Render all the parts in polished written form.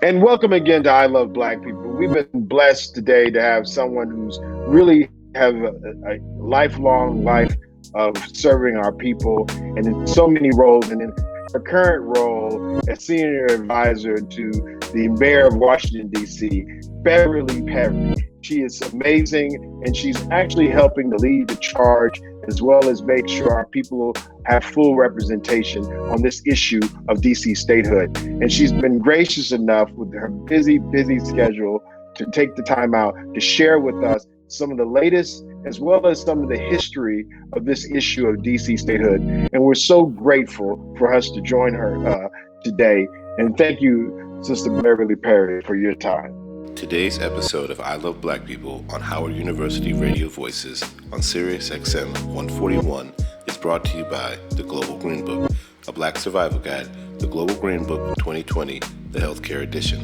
And welcome again to I Love Black People. We've been blessed today to have someone who's really have a lifelong life of serving our people and in so many roles. And in her current role as senior advisor to the mayor of Washington, D.C., Beverly Perry. She is amazing, and she's actually helping to lead the charge as well as make sure our people have full representation on this issue of DC statehood. And she's been gracious enough with her busy schedule to take the time out to share with us some of the latest as well as some of the history of this issue of DC statehood. And we're so grateful for us to join her today. And thank you, Sister Beverly Perry, for your time. Today's episode of I Love Black People on Howard University Radio Voices on Sirius XM 141 is brought to you by The Global Green Book, a Black Survival Guide, The Global Green Book 2020, the Healthcare Edition,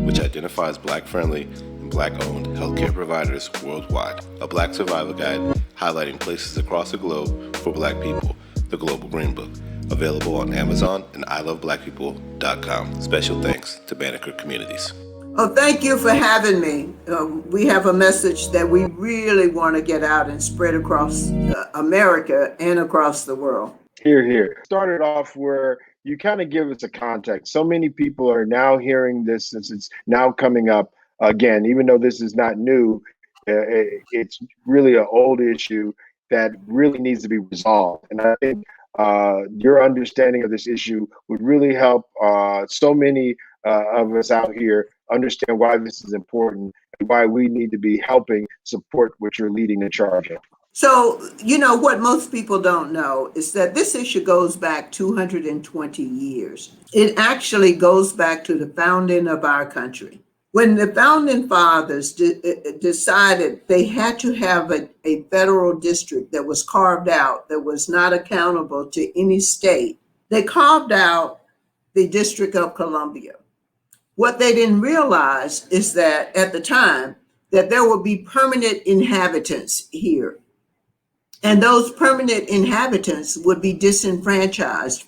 which identifies Black-friendly and Black-owned healthcare providers worldwide. A Black Survival Guide highlighting places across the globe for Black people, The Global Green Book, available on Amazon and iloveblackpeople.com. Special thanks to Banneker Communities. Oh, thank you for having me. We have a message that we really want to get out and spread across America and across the world. Here. Started off where you kind of give us a context. So many people are now hearing this since it's now coming up again, even though this is not new. It's really an old issue that really needs to be resolved. And I think your understanding of this issue would really help so many of us out here understand why this is important and why we need to be helping support what you're leading the charge of. So, what most people don't know is that this issue goes back 220 years. It actually goes back to the founding of our country. When the founding fathers decided they had to have a federal district that was carved out, that was not accountable to any state, they carved out the District of Columbia. What they didn't realize is that at the time that there would be permanent inhabitants here. And those permanent inhabitants would be disenfranchised.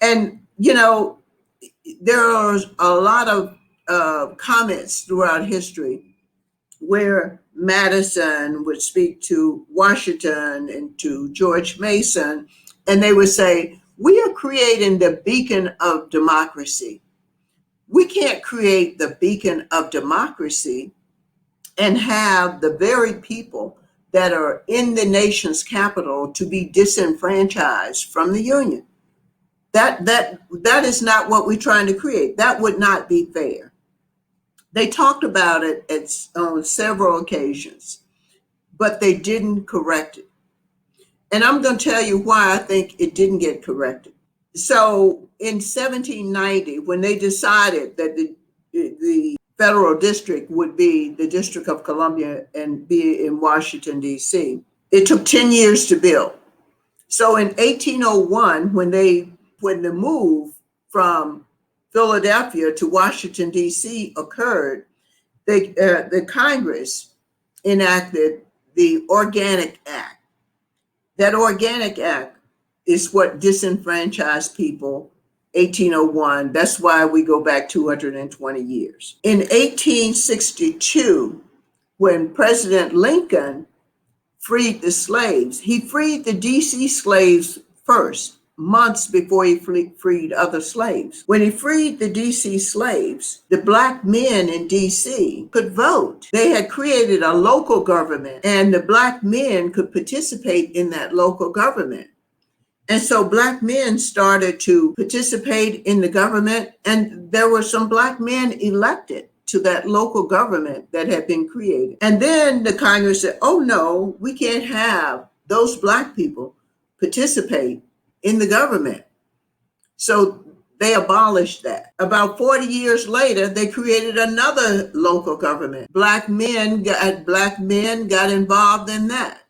And, there are a lot of comments throughout history where Madison would speak to Washington and to George Mason, and they would say, we are creating the beacon of democracy. We can't create the beacon of democracy and have the very people that are in the nation's capital to be disenfranchised from the Union. That is not what we're trying to create. That would not be fair. They talked about it on several occasions, but they didn't correct it. And I'm going to tell you why I think it didn't get corrected. So in 1790, when they decided that the federal district would be the District of Columbia and be in Washington, D.C., it took 10 years to build. So in 1801, when the move from Philadelphia to Washington, D.C. occurred, the Congress enacted the Organic Act. That Organic Act is what disenfranchised people, 1801. That's why we go back 220 years. In 1862, when President Lincoln freed the slaves, he freed the DC slaves first, months before he freed other slaves. When he freed the DC slaves, the Black men in DC could vote. They had created a local government, and the Black men could participate in that local government. And so Black men started to participate in the government, and there were some Black men elected to that local government that had been created. And then the Congress said, oh no, we can't have those Black people participate in the government. So they abolished that. About 40 years later, they created another local government. Black men got involved in that.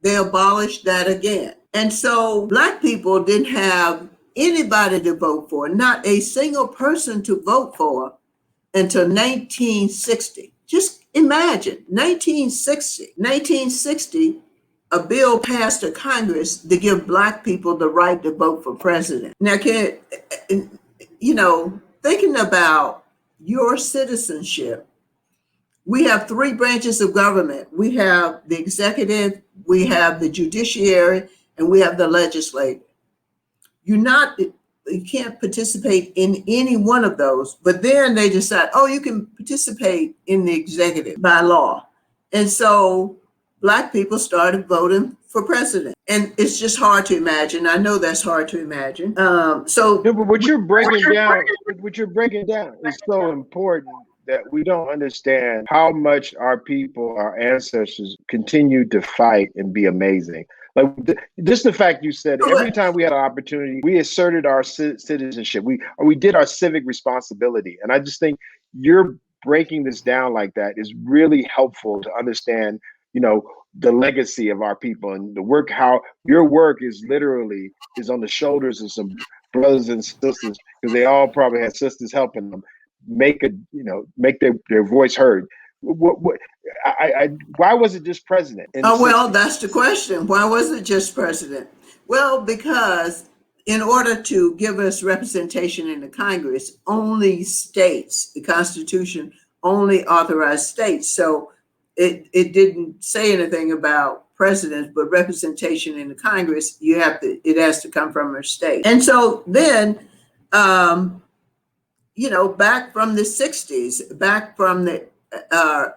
They abolished that again. And so Black people didn't have anybody to vote for, not a single person to vote for until 1960. Just imagine, 1960, a bill passed a Congress to give Black people the right to vote for president. Now, thinking about your citizenship, we have three branches of government. We have the executive, we have the judiciary, and we have the legislature. You're not, you can't participate in any one of those. But then they decide, oh, you can participate in the executive by law. And so Black people started voting for president. And it's just hard to imagine. I know that's hard to imagine. No, but what you're breaking down is so important that we don't understand how much our people, our ancestors, continued to fight and be amazing. Like just the fact you said every time we had an opportunity, we asserted our citizenship. We did our civic responsibility, and I just think you're breaking this down like that is really helpful to understand. You know, the legacy of our people and the work. How your work is literally is on the shoulders of some brothers and sisters because they all probably had sisters helping them make their voice heard. What why was it just president in the Oh, well, 60s? that's the question. Why was it just president? Well, because in order to give us representation in the Congress, only states, the Constitution only authorized states. So it didn't say anything about presidents, but representation in the Congress, it has to come from a state. And so then, back from the 60s, back from the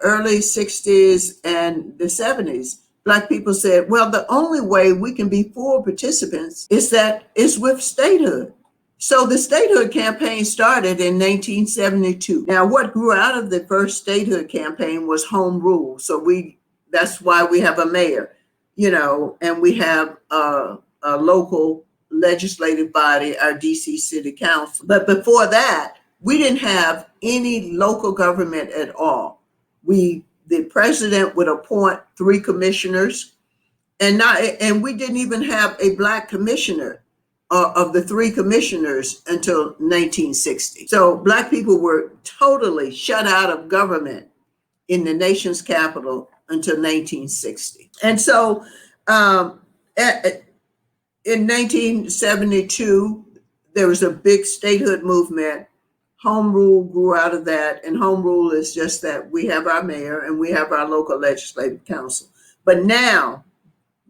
early 60s and the 70s, Black people said, well, the only way we can be full participants is with statehood. So the statehood campaign started in 1972. Now, what grew out of the first statehood campaign was home rule. So that's why we have a mayor, and we have a local legislative body, our DC City Council. But before that, we didn't have any local government at all. The president would appoint 3 commissioners, and we didn't even have a Black commissioner of the 3 commissioners until 1960. So Black people were totally shut out of government in the nation's capital until 1960. And so in 1972, there was a big statehood movement. Home rule grew out of that, and home rule is just that we have our mayor and we have our local legislative council. But now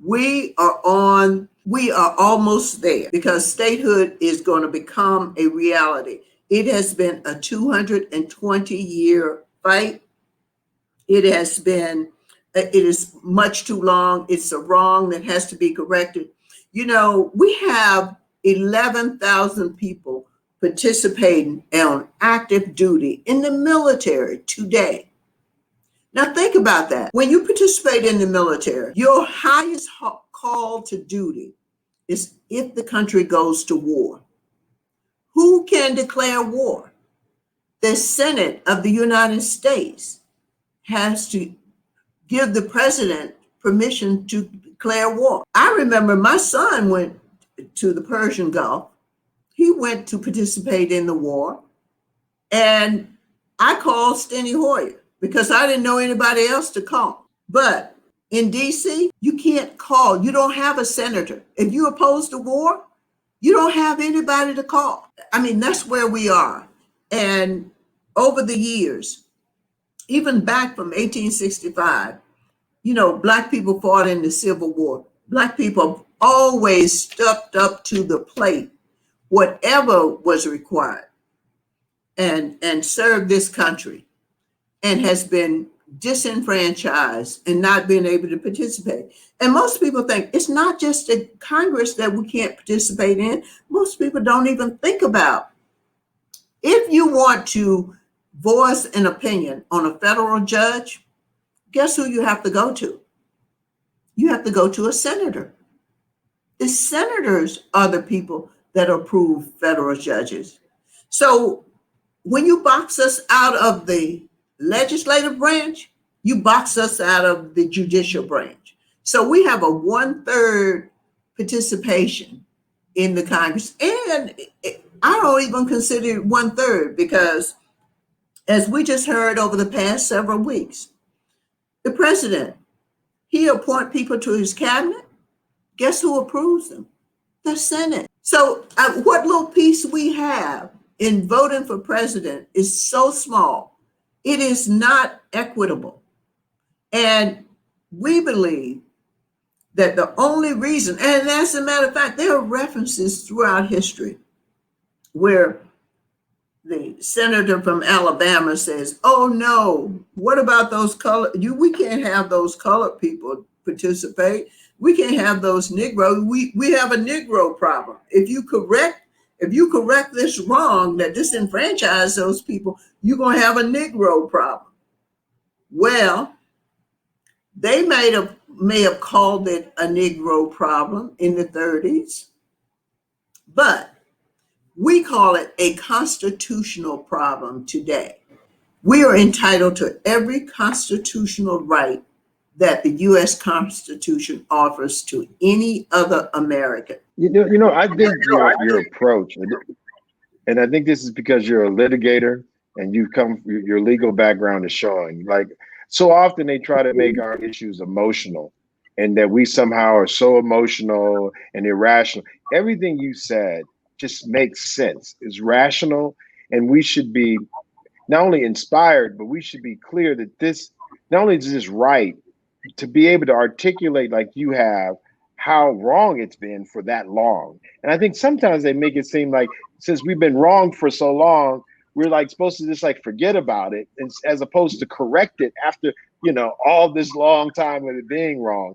we are almost there because statehood is going to become a reality. It has been a 220-year fight. It is much too long. It's a wrong that has to be corrected. We have 11,000 people participating on active duty in the military today. Now think about that. When you participate in the military, your highest call to duty is if the country goes to war. Who can declare war? The Senate of the United States has to give the president permission to declare war. I remember my son went to the Persian Gulf. He went to participate in the war, and I called Steny Hoyer because I didn't know anybody else to call. But in DC, you can't call. You don't have a senator. If you oppose the war, you don't have anybody to call. I mean, that's where we are. And over the years, even back from 1865, Black people fought in the Civil War. Black people always stepped up to the plate, whatever was required, and served this country, and has been disenfranchised and not been able to participate. And most people think it's not just the Congress that we can't participate in. Most people don't even think about. If you want to voice an opinion on a federal judge, guess who you have to go to? You have to go to a senator. The senators are the people that approve federal judges. So when you box us out of the legislative branch, you box us out of the judicial branch. So we have a 1/3 participation in the Congress. And I don't even consider it 1/3 because, as we just heard over the past several weeks, the president, he appoint people to his cabinet. Guess who approves them? The Senate. So what little piece we have in voting for president is so small. It is not equitable. And we believe that the only reason, and as a matter of fact, there are references throughout history where the senator from Alabama says, "Oh no, what about those colored? We can't have those colored people participate. We can't have those Negro. We have a Negro problem. If you correct this wrong that disenfranchise those people, you're gonna have a Negro problem." Well, they may have called it a Negro problem in the 30s, but we call it a constitutional problem today. We are entitled to every constitutional right that the U.S. Constitution offers to any other American. I think your approach, and I think this is because you're a litigator and your legal background is showing. Like, so often they try to make our issues emotional, and that we somehow are so emotional and irrational. Everything you said just makes sense. It's rational, and we should be not only inspired, but we should be clear that this not only is this right to be able to articulate like you have how wrong it's been for that long. And I think sometimes they make it seem like since we've been wrong for so long, we're like supposed to just like forget about it, as opposed to correct it after all this long time of it being wrong.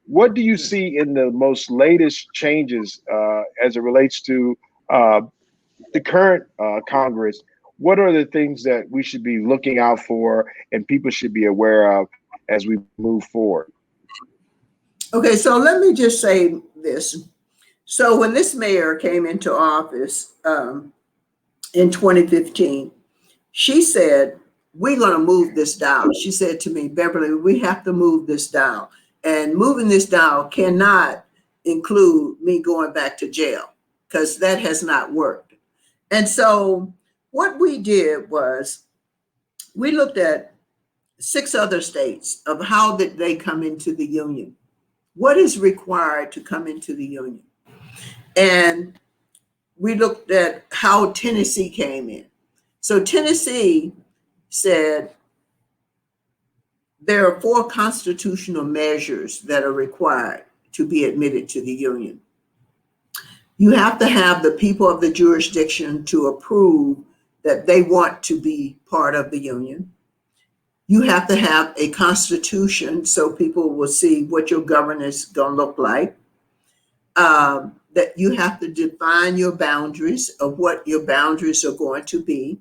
What do you see in the most latest changes as it relates to the current Congress? What are the things that we should be looking out for and people should be aware of as we move forward? Okay, so let me just say this. So when this mayor came into office in 2015, she said, "We're going to move this dial." She said to me, "Beverly, we have to move this dial. And moving this dial cannot include me going back to jail because that has not worked." And so what we did was we looked at 6 other states of how did they come into the union. What is required to come into the union? And we looked at how Tennessee came in. So Tennessee said there are 4 constitutional measures that are required to be admitted to the union. You have to have the people of the jurisdiction to approve that they want to be part of the union. You have to have a constitution so people will see what your governance is going to look like. That you have to define your boundaries of what your boundaries are going to be.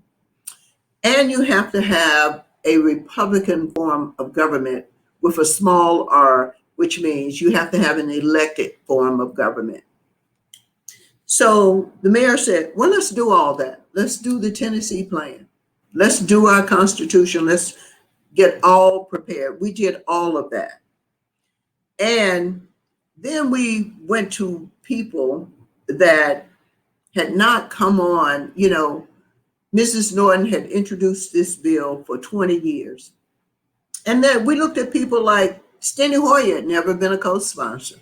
And you have to have a Republican form of government with a small r, which means you have to have an elected form of government. So the mayor said, well, let's do all that. Let's do the Tennessee plan. Let's do our constitution. Let's get all prepared. We did all of that. And then we went to people that had not come on. Mrs. Norton had introduced this bill for 20 years. And then we looked at people like Steny Hoyer had never been a co-sponsor.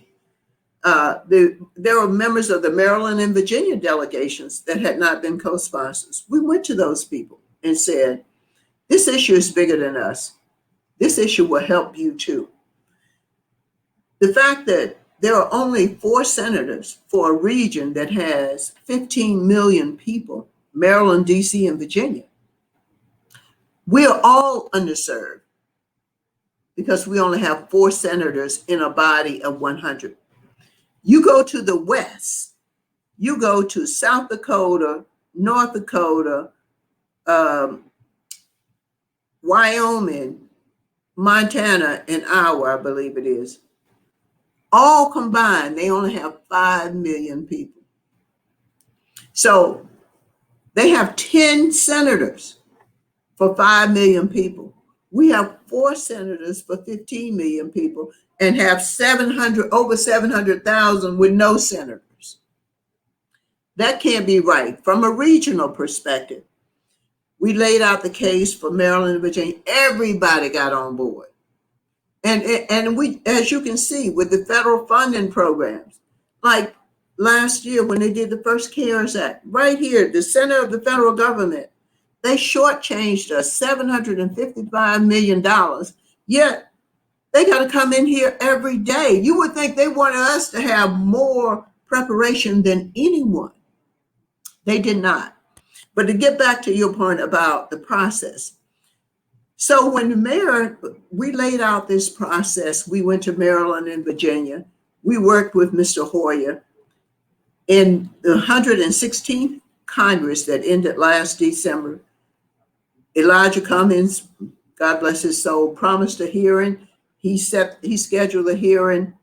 There were members of the Maryland and Virginia delegations that had not been co-sponsors. We went to those people and said, this issue is bigger than us. This issue will help you too. The fact that there are only 4 senators for a region that has 15 million people, Maryland, DC, and Virginia. We are all underserved because we only have 4 senators in a body of 100. You go to the West, you go to South Dakota, North Dakota, Wyoming, Montana, and Iowa, I believe it is. All combined, they only have 5 million people. So they have 10 senators for 5 million people. We have 4 senators for 15 million people and have over 700,000 with no senators. That can't be right. From a regional perspective, we laid out the case for Maryland and Virginia. Everybody got on board. And we, as you can see, with the federal funding programs, like last year when they did the first CARES Act, right here, the center of the federal government, they shortchanged us $755 million. Yet they got to come in here every day. You would think they wanted us to have more preparation than anyone. They did not. But to get back to your point about the process. So when the mayor, we laid out this process, we went to Maryland and Virginia. We worked with Mr. Hoyer in the 116th Congress that ended last December. Elijah Cummings, God bless his soul, promised a hearing. He scheduled a hearing.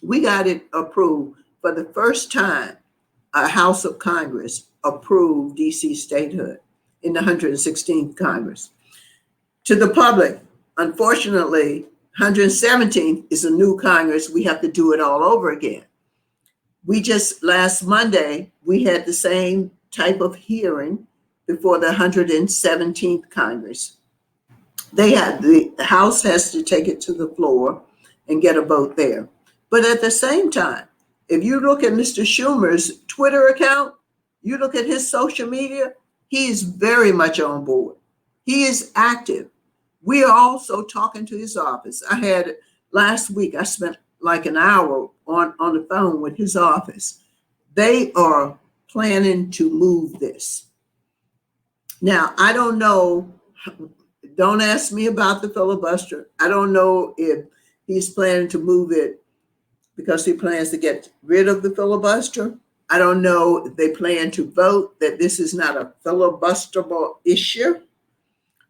We got it approved. For the first time, a House of Congress approved DC statehood in the 116th Congress. To the public, unfortunately, 117th is a new Congress. We have to do it all over again. We just last Monday, we had the same type of hearing before the 117th Congress. The House has to take it to the floor and get a vote there. But at the same time, if you look at Mr. Schumer's Twitter account, you look at his social media, he is very much on board. He is active. We are also talking to his office. Last week, I spent like an hour on the phone with his office. They are planning to move this. Now, I don't know. Don't ask me about the filibuster. I don't know if he's planning to move it because he plans to get rid of the filibuster. I don't know if they plan to vote that this is not a filibusterable issue,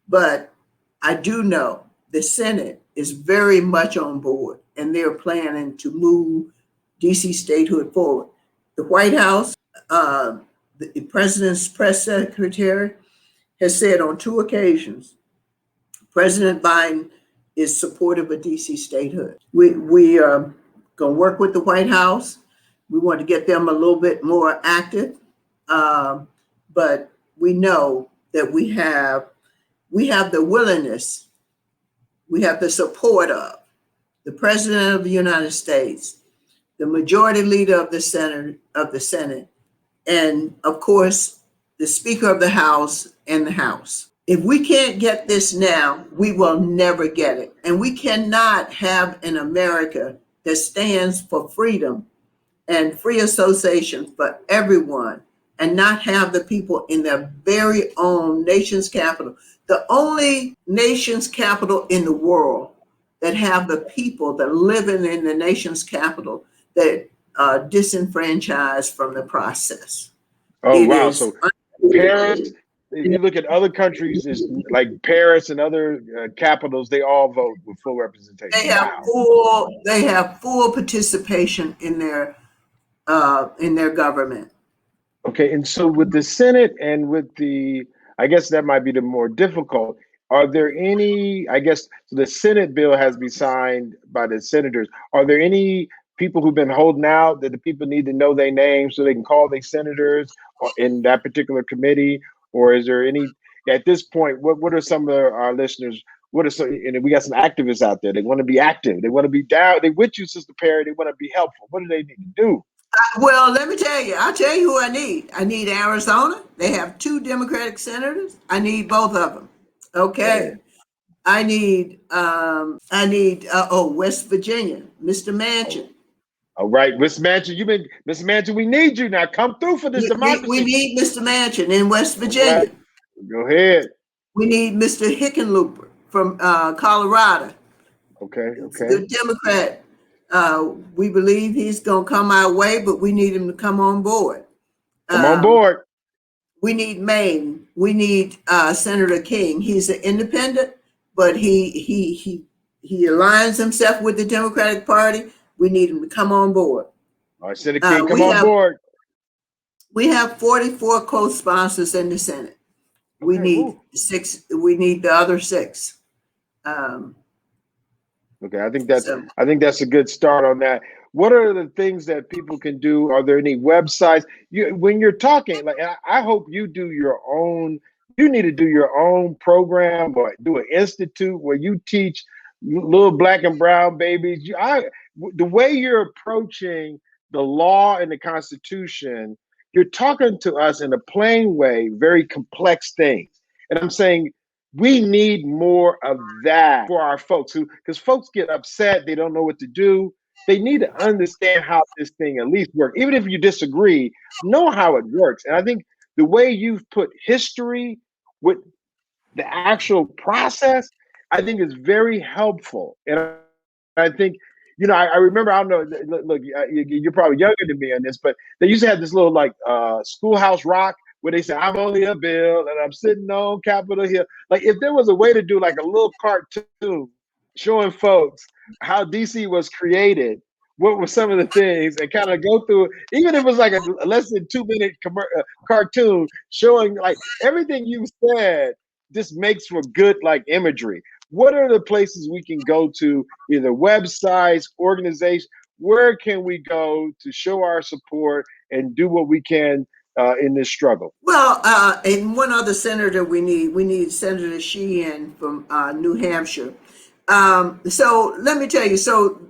but I do know the Senate is very much on board and they're planning to move DC statehood forward. The White House, the president's press secretary has said on 2 occasions, President Biden is supportive of DC statehood. We are going to work with the White House. We want to get them a little bit more active, but we know that we have the willingness, we have the support of the President of the United States, the majority leader of the Senate, and of course, the Speaker of the House and the House. If we can't get this now, we will never get it. And we cannot have an America that stands for freedom and free association for everyone and not have the people in their very own nation's capital. The only nation's capital in the world that have the people that are living in the nation's capital that are disenfranchised from the process. Oh, wow. So Paris, if you look at other countries, is like Paris and other capitals, they all vote with full representation. They have full participation in their government. Okay, and so with the Senate and with I guess that might be the more difficult. Are there any, I guess, so the Senate bill has to be signed by the senators. Are there any people who've been holding out that the people need to know their names so they can call their senators in that particular committee? Or is there any, at this point, what are some of our listeners, and we got some activists out there, they want to be active, they want to be down, they with you, Sister Perry, they want to be helpful. What do they need to do? Well, let me tell you, I'll tell you who I need. I need Arizona. They have 2 Democratic senators. I need both of them. Okay. I need West Virginia, Mr. Manchin. All right, Mr. Manchin, Mr. Manchin, we need you now. Come through for this democracy. We need Mr. Manchin in West Virginia. Right. Go ahead. We need Mr. Hickenlooper from Colorado. Okay. The Democrat. We believe he's going to come our way, but we need him to come on board. Come on board. We need Maine. We need Senator King. He's an independent, but he aligns himself with the Democratic Party. We need him to come on board. All right, Senator King, come on board. We have 44 co-sponsors in the Senate. We need 6. We need the other 6. Okay, I think that's a good start on that. What are the things that people can do? Are there any websites? When you're talking, like I hope you do your own. You need to do your own program or do an institute where you teach little black and brown babies. The way you're approaching the law and the Constitution, you're talking to us in a plain way, very complex things. And I'm saying we need more of that for our folks who, because folks get upset, they don't know what to do. They need to understand how this thing at least works. Even if you disagree, know how it works. And I think the way you've put history with the actual process, I think is very helpful. And I think, I remember, I don't know, look, you're probably younger than me on this, but they used to have this little like Schoolhouse Rock where they say, I'm only a bill and I'm sitting on Capitol Hill. Like if there was a way to do like a little cartoon showing folks how DC was created, what were some of the things, and kind of go through, even if it was like a less than 2 minute cartoon showing like everything you said, just makes for good like imagery. What are the places we can go to, either websites, organizations? Where can we go to show our support and do what we can in this struggle? Well, and one other senator we need Senator Sheehan from New Hampshire. So let me tell you, so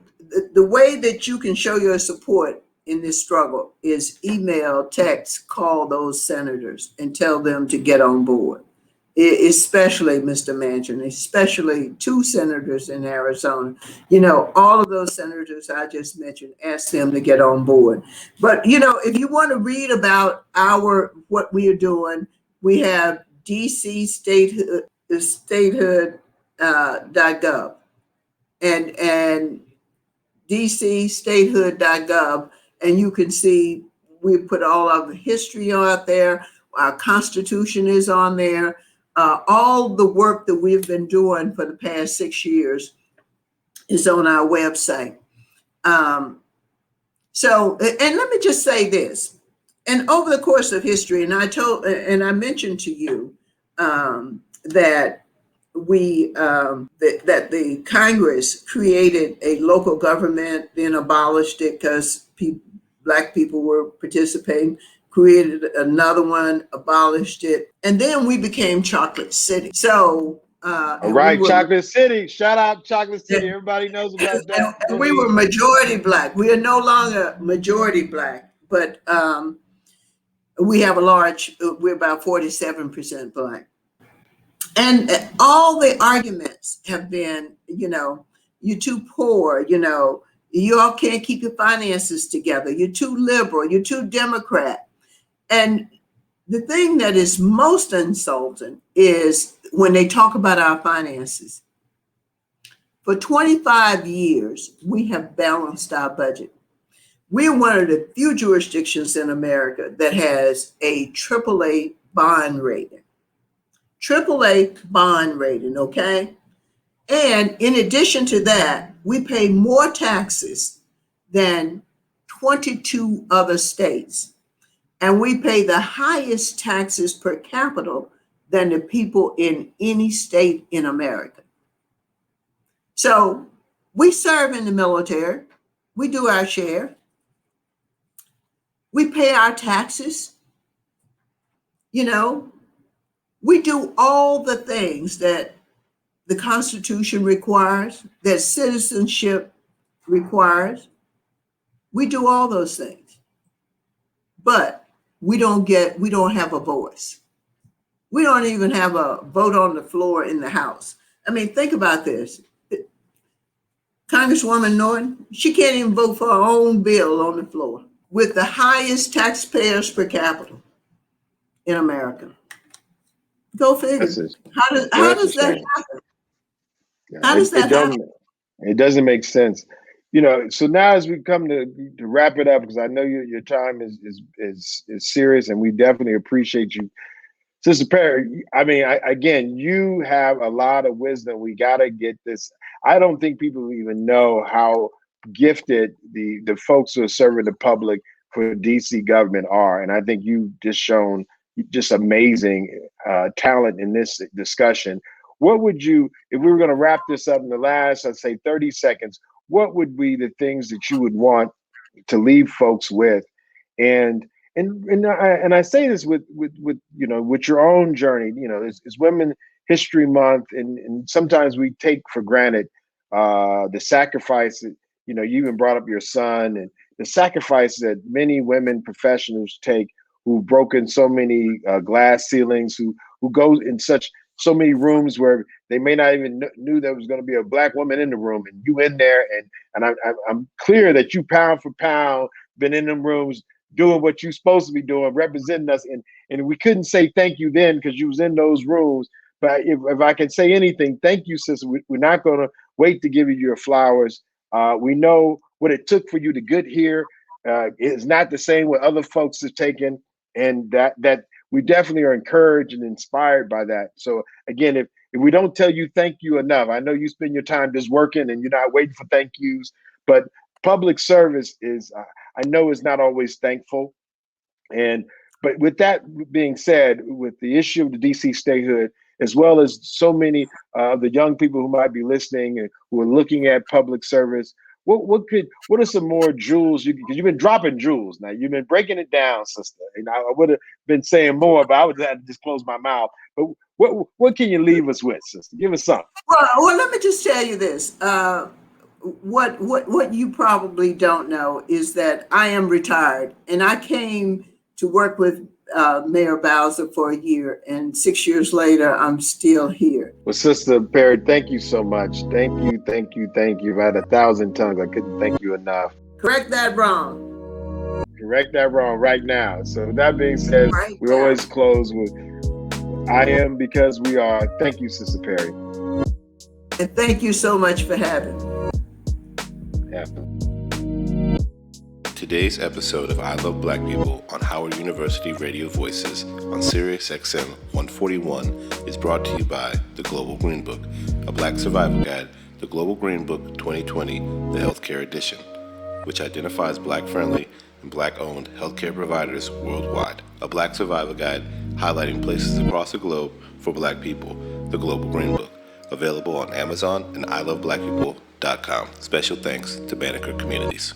the way that you can show your support in this struggle is email, text, call those senators and tell them to get on board. Especially Mr. Manchin, especially two senators in Arizona. You know, all of those senators I just mentioned, ask them to get on board. But, you know, if you want to read about what we are doing, we have DC statehood.gov and dcstatehood.gov, and you can see we put all of the history out there. Our Constitution is on there. All the work that we've been doing for the past 6 years is on our website. And let me just say this. And over the course of history, and I mentioned to you that that the Congress created a local government, then abolished it because Black people were participating, created another one, abolished it, and then we became Chocolate City. So, All right, Chocolate City. Shout out Chocolate City. Everybody knows about that. And we were majority Black. We are no longer majority Black, but we're about 47% Black. And all the arguments have been, you know, you're too poor, you know, you all can't keep your finances together, you're too liberal, you're too Democrat. And the thing that is most insulting is when they talk about our finances. For 25 years, we have balanced our budget. We're one of the few jurisdictions in America that has a AAA bond rating. AAA bond rating, okay? And in addition to that, we pay more taxes than 22 other states. And we pay the highest taxes per capita than the people in any state in America. So we serve in the military. We do our share. We pay our taxes. You know, we do all the things that the Constitution requires, that citizenship requires. We do all those things. But we don't have a voice. We don't even have a vote on the floor in the House. I mean, think about this. Congresswoman Norton, she can't even vote for her own bill on the floor with the highest taxpayers per capita in America. Go figure. How does that happen? How does that happen? It doesn't make sense. You know, so now as we come to wrap it up, because I know your time is serious, and we definitely appreciate you. Sister Perry, I mean, again, you have a lot of wisdom. We got to get this. I don't think people even know how gifted the folks who are serving the public for DC government are. And I think you've just shown just amazing talent in this discussion. What would you, if we were going to wrap this up in the last, I'd say 30 seconds, what would be the things that you would want to leave folks with? And I say this with you know, with your own journey. You know, it's Women History Month, and sometimes we take for granted the sacrifice. You know, you even brought up your son, and the sacrifice that many women professionals take, who've broken so many glass ceilings, who go in so many rooms where they may not even knew there was going to be a black woman in the room, and you in there, and I'm clear that you pound for pound been in them rooms doing what you're supposed to be doing, representing us, and we couldn't say thank you then because you was in those rooms. But if I can say anything, thank you, sister. We're not going to wait to give you your flowers. We know what it took for you to get here. It's not the same what other folks have taken, and that we definitely are encouraged and inspired by that. So again, if we don't tell you thank you enough, I know you spend your time just working and you're not waiting for thank yous, but public service is, I know, is not always thankful. And but with that being said, with the issue of the DC statehood, as well as so many of the young people who might be listening and who are looking at public service, what are some more jewels because you've been dropping jewels now, you've been breaking it down, sister. And I would have been saying more, but I would have to just close my mouth. But what can you leave us with, sister? Give us something. Well, let me just tell you this. What you probably don't know is that I am retired, and I came to work with Mayor Bowser for a year, and 6 years later, I'm still here. Well, Sister Perry, thank you so much. Thank you, thank you, thank you. If I had 1,000 tongues, I couldn't thank you enough. Correct that wrong. Correct that wrong right now. So with that being said, Right we now. always close with I am because we are. Thank you, Sister Perry. And thank you so much for having me. Yeah. Today's episode of I Love Black People on Howard University Radio Voices on Sirius XM 141 is brought to you by The Global Green Book, a Black Survival Guide, The Global Green Book 2020, the Healthcare Edition, which identifies Black-friendly and Black-owned healthcare providers worldwide. A Black Survival Guide highlighting places across the globe for Black people, The Global Green Book, available on Amazon and iloveblackpeople.com. Special thanks to Banneker Communities.